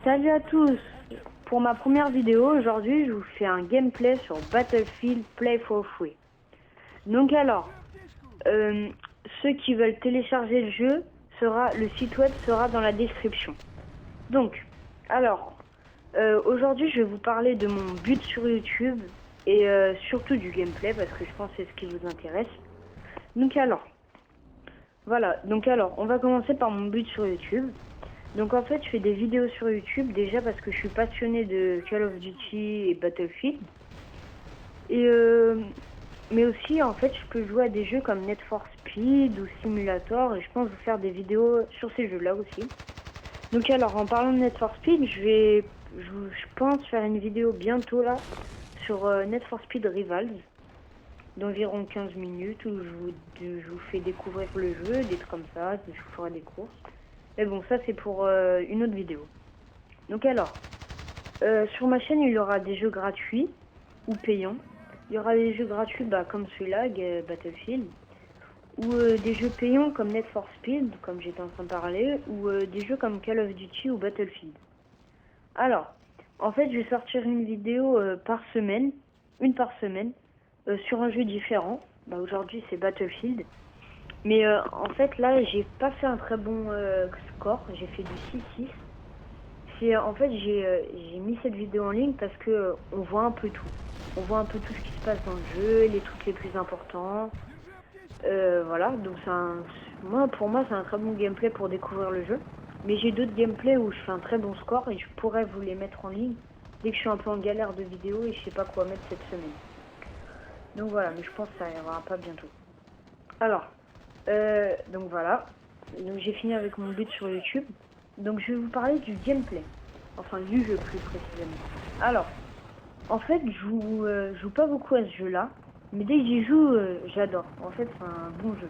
Salut à tous. Pour ma première vidéo, aujourd'hui, je vous fais un gameplay sur Battlefield Play for Free. Donc alors, ceux qui veulent télécharger le jeu, le site web sera dans la description. Donc, alors, aujourd'hui, je vais vous parler de mon but sur YouTube et surtout du gameplay parce que je pense que c'est ce qui vous intéresse. Donc alors, voilà. Donc alors, on va commencer par mon but sur YouTube. Donc en fait, je fais des vidéos sur YouTube déjà parce que je suis passionné de Call of Duty et Battlefield. Et mais aussi en fait, je peux jouer à des jeux comme Need for Speed ou Simulator et je pense vous faire des vidéos sur ces jeux-là aussi. Donc alors, en parlant de Need for Speed, je pense faire une vidéo bientôt là sur Need for Speed Rivals d'environ 15 minutes où je vous fais découvrir le jeu, des trucs comme ça, je vous ferai des courses. Mais bon, ça c'est pour une autre vidéo. Donc alors, sur ma chaîne, il y aura des jeux gratuits ou payants. Il y aura des jeux gratuits comme celui-là, Battlefield, ou des jeux payants comme Need for Speed, comme j'étais en train de parler, ou des jeux comme Call of Duty ou Battlefield. Alors, en fait, je vais sortir une vidéo par semaine, une par semaine, sur un jeu différent. Aujourd'hui, c'est Battlefield. Mais en fait, là, j'ai pas fait un très bon score. J'ai fait du 6-6. En fait, j'ai mis cette vidéo en ligne parce que on voit un peu tout. On voit un peu tout ce qui se passe dans le jeu, les trucs les plus importants. Voilà, donc pour moi, c'est un très bon gameplay pour découvrir le jeu. Mais j'ai d'autres gameplays où je fais un très bon score et je pourrais vous les mettre en ligne dès que je suis un peu en galère de vidéo et je sais pas quoi mettre cette semaine. Donc voilà, mais je pense que ça ira pas bientôt. Alors, donc voilà. Donc j'ai fini avec mon but sur YouTube. Donc je vais vous parler du gameplay. Enfin du jeu plus précisément. Alors, en fait, je joue pas beaucoup à ce jeu-là. Mais dès que j'y joue, j'adore. En fait, c'est un bon jeu.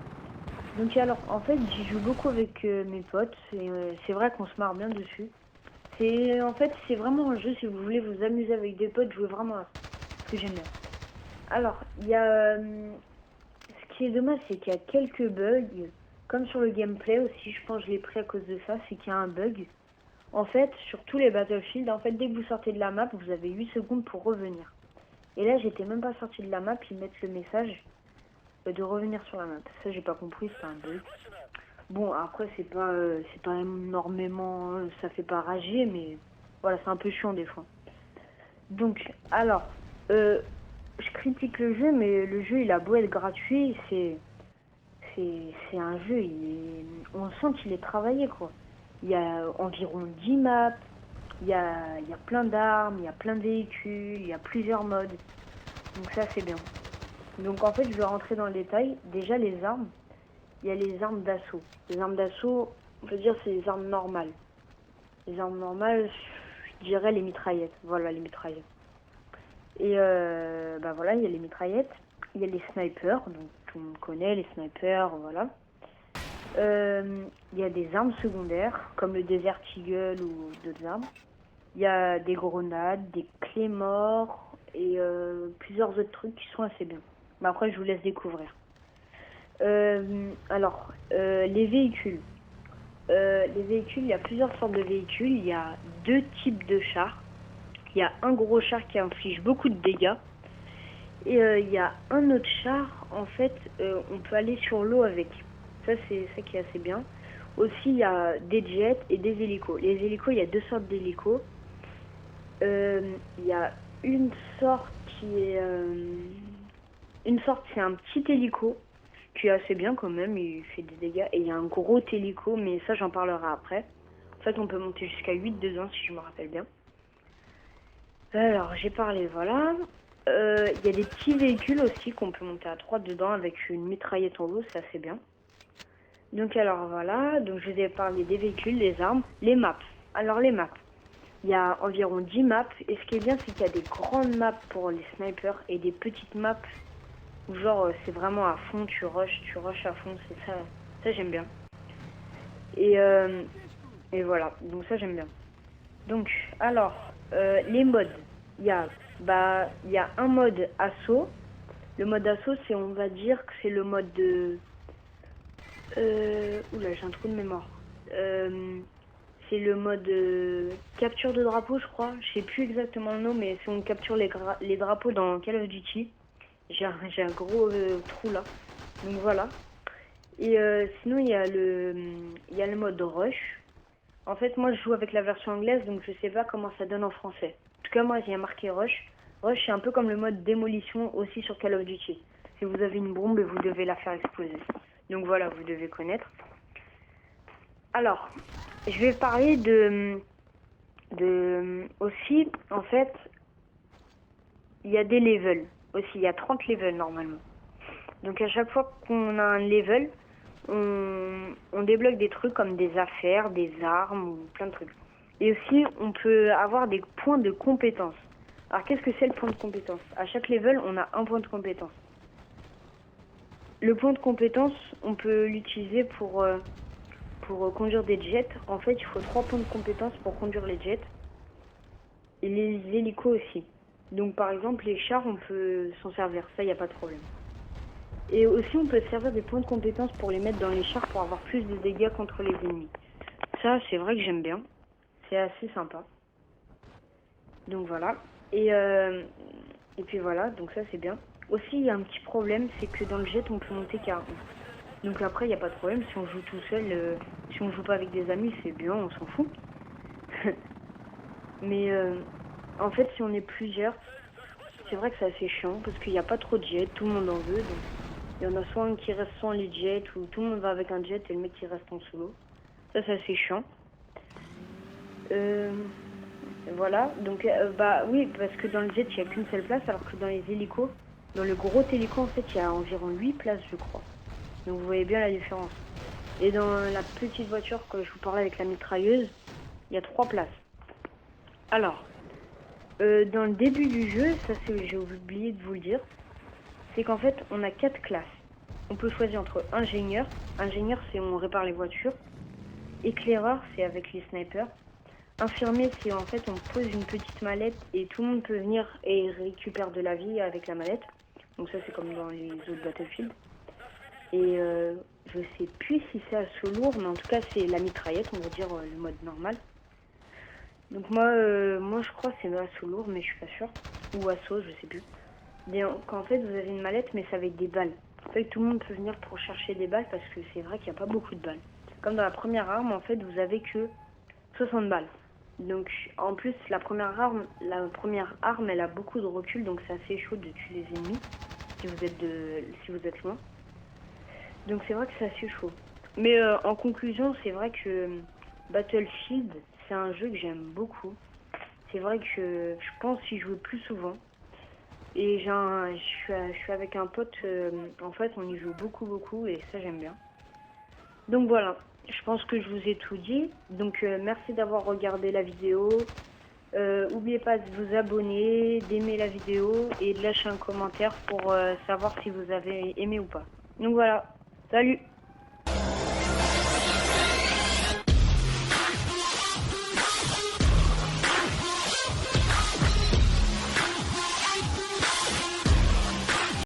Donc alors, en fait, j'y joue beaucoup avec mes potes. C'est vrai qu'on se marre bien dessus. En fait, c'est vraiment un jeu, si vous voulez vous amuser avec des potes, jouez vraiment à ce que j'aime bien. Alors, il y a... ce qui est dommage, c'est qu'il y a quelques bugs. Comme sur le gameplay aussi, je pense que je l'ai pris à cause de ça, c'est qu'il y a un bug. En fait, sur tous les Battlefield, en fait, dès que vous sortez de la map, vous avez 8 secondes pour revenir. Et là, j'étais même pas sorti de la map, ils mettent le message de revenir sur la map. Ça, j'ai pas compris, c'est un bug. Bon, après, c'est pas énormément, ça fait pas rager, mais voilà, c'est un peu chiant des fois. Donc, alors, je critique le jeu, mais le jeu, il a beau être gratuit, c'est un jeu, on sent qu'il est travaillé, quoi. Il y a environ 10 maps, il y a plein d'armes, il y a plein de véhicules, il y a plusieurs modes. Donc ça, c'est bien. Donc en fait, je vais rentrer dans le détail. Déjà, les armes, il y a les armes d'assaut. Les armes d'assaut, on peut dire, c'est les armes normales. Les armes normales, je dirais les mitraillettes. Voilà, les mitraillettes. Et voilà, il y a les mitraillettes. Il y a les snipers, donc tout le monde connaît les snipers, voilà. Il y a des armes secondaires, comme le Desert Eagle ou d'autres armes. Il y a des grenades, des clés morts et plusieurs autres trucs qui sont assez bien. Mais après, je vous laisse découvrir. Les véhicules. Il y a plusieurs sortes de véhicules. Il y a deux types de chars. Il y a un gros char qui inflige beaucoup de dégâts. Et il y a un autre char, en fait, on peut aller sur l'eau avec. Ça, c'est ça qui est assez bien. Aussi, il y a des jets et des hélicos. Les hélicos, il y a deux sortes d'hélicos. Il y a une sorte c'est un petit hélico qui est assez bien quand même, il fait des dégâts. Et il y a un gros hélico, mais ça, j'en parlerai après. En fait, on peut monter jusqu'à 8 dedans, si je me rappelle bien. Alors, j'ai parlé, voilà. Il y a des petits véhicules aussi qu'on peut monter à 3 dedans avec une mitraillette en haut, c'est assez bien. Donc alors voilà, donc je vous ai parlé des véhicules, des armes, les maps. Alors les maps, il y a environ 10 maps et ce qui est bien c'est qu'il y a des grandes maps pour les snipers et des petites maps où genre c'est vraiment à fond, tu rushes à fond, c'est ça j'aime bien. Et voilà, donc ça j'aime bien. Donc alors, les modes, il y a un mode assaut. Le mode assaut, on va dire que c'est le mode de... Oula, j'ai un trou de mémoire. c'est le mode capture de drapeau, je crois. Je sais plus exactement le nom, mais si on capture les drapeaux dans Call of Duty. J'ai un gros trou là. Donc voilà. Et sinon, il y a le mode rush. En fait, moi, je joue avec la version anglaise, donc je sais pas comment ça donne en français. En tout cas, moi, j'ai marqué rush. Rush, c'est un peu comme le mode démolition aussi sur Call of Duty. Si vous avez une bombe, vous devez la faire exploser. Donc voilà, vous devez connaître. Alors, je vais parler aussi, en fait, il y a des levels. Aussi, il y a 30 levels normalement. Donc à chaque fois qu'on a un level, on débloque des trucs comme des affaires, des armes ou plein de trucs. Et aussi, on peut avoir des points de compétence. Alors qu'est-ce que c'est le point de compétence? À chaque level, on a un point de compétence. Le point de compétence, on peut l'utiliser pour conduire des jets. En fait, il faut 3 points de compétence pour conduire les jets. Et les hélicos aussi. Donc par exemple, les chars, on peut s'en servir. Ça, il n'y a pas de problème. Et aussi, on peut se servir des points de compétence pour les mettre dans les chars pour avoir plus de dégâts contre les ennemis. Ça, c'est vrai que j'aime bien. C'est assez sympa. Donc voilà. Et puis voilà, donc ça c'est bien. Aussi, il y a un petit problème, c'est que dans le jet, on peut monter qu'à 1. Donc après, il n'y a pas de problème. Si on joue tout seul, si on joue pas avec des amis, c'est bien, on s'en fout. Mais en fait, si on est plusieurs, c'est vrai que c'est assez chiant parce qu'il n'y a pas trop de jets, tout le monde en veut. Donc il y en a soit un qui reste sans les jets ou tout le monde va avec un jet et le mec qui reste en solo. Ça, c'est assez chiant. Voilà, donc bah oui, parce que dans le jet, il n'y a qu'une seule place, alors que dans les hélicos, dans le gros hélico, en fait, il y a environ 8 places, je crois. Donc vous voyez bien la différence. Et dans la petite voiture que je vous parlais avec la mitrailleuse, il y a 3 places. Alors, dans le début du jeu, ça c'est, j'ai oublié de vous le dire, c'est qu'en fait, on a 4 classes. On peut choisir entre ingénieur. Ingénieur, c'est on répare les voitures. Éclaireur, c'est avec les snipers. Infirmier, c'est en fait on pose une petite mallette et tout le monde peut venir et récupère de la vie avec la mallette. Donc ça c'est comme dans les autres Battlefield. Et je sais plus si c'est assaut lourd, mais en tout cas c'est la mitraillette, on va dire le mode normal. Donc moi je crois que c'est assaut lourd, mais je suis pas sûre. Ou assaut, je sais plus. En fait vous avez une mallette, mais ça avec des balles. En fait tout le monde peut venir pour chercher des balles parce que c'est vrai qu'il n'y a pas beaucoup de balles. Comme dans la première arme, en fait vous avez que 60 balles. Donc en plus la première arme elle a beaucoup de recul, donc c'est assez chaud de tuer les ennemis si vous êtes loin. Donc c'est vrai que c'est assez chaud. Mais en conclusion, c'est vrai que Battlefield, c'est un jeu que j'aime beaucoup. C'est vrai que je pense y jouer plus souvent. Et je suis avec un pote, en fait on y joue beaucoup et ça j'aime bien. Donc voilà, je pense que je vous ai tout dit. Donc merci d'avoir regardé la vidéo. N'oubliez pas de vous abonner, d'aimer la vidéo et de lâcher un commentaire pour savoir si vous avez aimé ou pas. Donc voilà, salut!